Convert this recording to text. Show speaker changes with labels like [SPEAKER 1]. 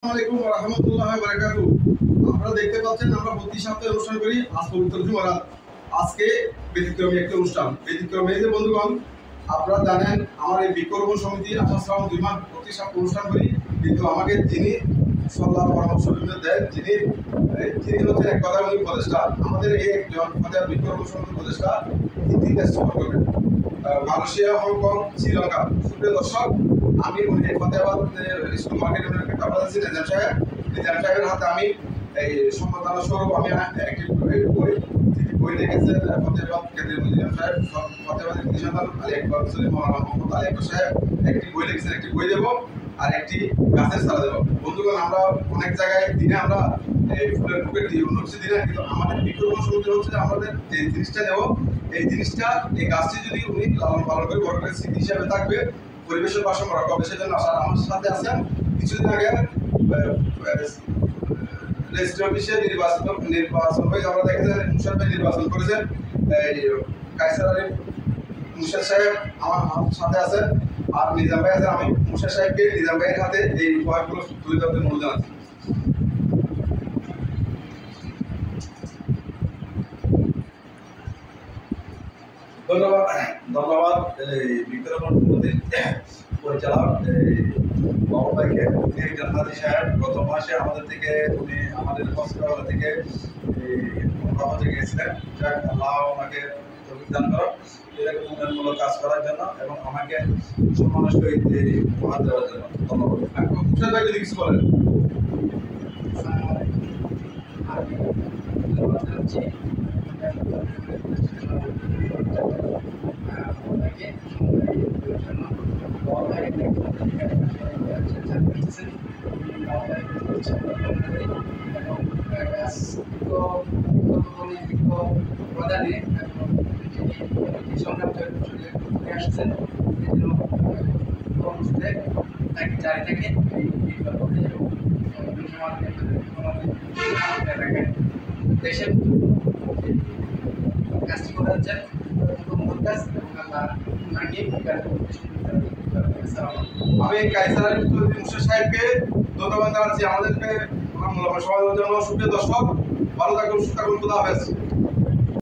[SPEAKER 1] আসসালামু আলাইকুম ওয়া রাহমাতুল্লাহি ওয়া বারাকাতুহু। আপনারা দেখতে পাচ্ছেন আমরা প্রতি সপ্তাহে অনুষ্ঠান করি আজ পবিত্র জুমারাত। আজকে ব্যতিক্রমী একটা অনুষ্ঠান। ব্যতিক্রমী যে বন্ধুগণ, আপনারা জানেন আমার এই বৃক্ষরোপণ সমিতি আশা শ্রাবণ 2 মাস প্রতি সপ্তাহে অনুষ্ঠান করি, কিন্তু আমাকে যিনি সল্লাহ পরামর্শ বিভিন্ন দেন, তিনি হচ্ছেন এক কথা উনি উপদেষ্টা। আমাদের এই একজন আমাদের বৃক্ষরোপণ সমিতির উপদেষ্টা তিন দেশ সফর করবেন, মালয়েশিয়া, হংকং, শ্রীলঙ্কা। সুপ্রিয় দর্শক, আমি উনি ফতেহাবাদ স্কুল মার্কেটের একটা আছি নিজাম সাহেবের হাতে আমি এই সম্মাননা স্বরূপ আমি একটি বই লিখেছেন ফতেহাবাদ কেন্দ্রীয় নিজাম সাহেব, ফতেহাবাদের নিশান আলী আকবর মোহাম্মদ আলী আকবর সাহেব একটি বই লিখেছেন, একটি বই দেবো আর একটি গাছের চারা দেবো। বন্ধুগণ, আমরা অনেক জায়গায় দিনে আমরা এই ফুলের বুকে দিই, অন্য কিছু দিই না, কিন্তু আমাদের বৃক্ষরোপণ সমিতি হচ্ছে আমাদের যে জিনিসটা দেবো, এই জিনিসটা এই গাছটি যদি উনি লালন পালন করে বড় করে স্মৃতি হিসাবে থাকবে, পরিবেশের ভারসাম্য রক্ষা হবে। সেজন্য আমার সাথে আছেন কিছুদিন আগে রেজিস্ট্রি অফিসে নির্বাচন হয়ে আমরা দেখেছেন মুশারফ ভাই নির্বাচন করেছেন, কায়সার আলী মুশার সাহেব আমার সাথে আছেন, আর নিজাম ভাই আছেন। আমি মুশার সাহেবকে নিজাম ভাইয়ের হাতে এই উপহারগুলো তুলে দেওয়ার জন্য অনুরোধ জানাচ্ছি। ধন্যবাদ ধন্যবাদ বৃক্ষরোপণ সমিতির পরিচালক বাবু ভাইকে। উনি একজন হাজি সাহেব, গত মাসে আমাদের থেকে উনি আমাদের কক্সবাজার থেকে ভ্রমণে গিয়েছিলেন। যাক, আল্লাহ আমাকে দান করো এরকম উন্নয়নমূলক কাজ করার জন্য এবং আমাকে সম্মানের সহিত উপহার দেওয়ার জন্য ধন্যবাদ। মুশার ভাই যদি কিছু বলেন।
[SPEAKER 2] প্রদানে সংগ্রাম করে আসছেন তাকে জারি থাকে দেশের কাজটি করে যাচ্ছেন কাজ এবং আল্লাহ
[SPEAKER 1] আমি কায়সার আলী মুশার সাহেবকে ধন্যবাদ জানাচ্ছি আমাদেরকে মূল্যবান সময়ের জন্য। সুপ্রিয় দর্শক, ভালো থাকুন, সুস্থ থাকুন, খুদা হাফেজ।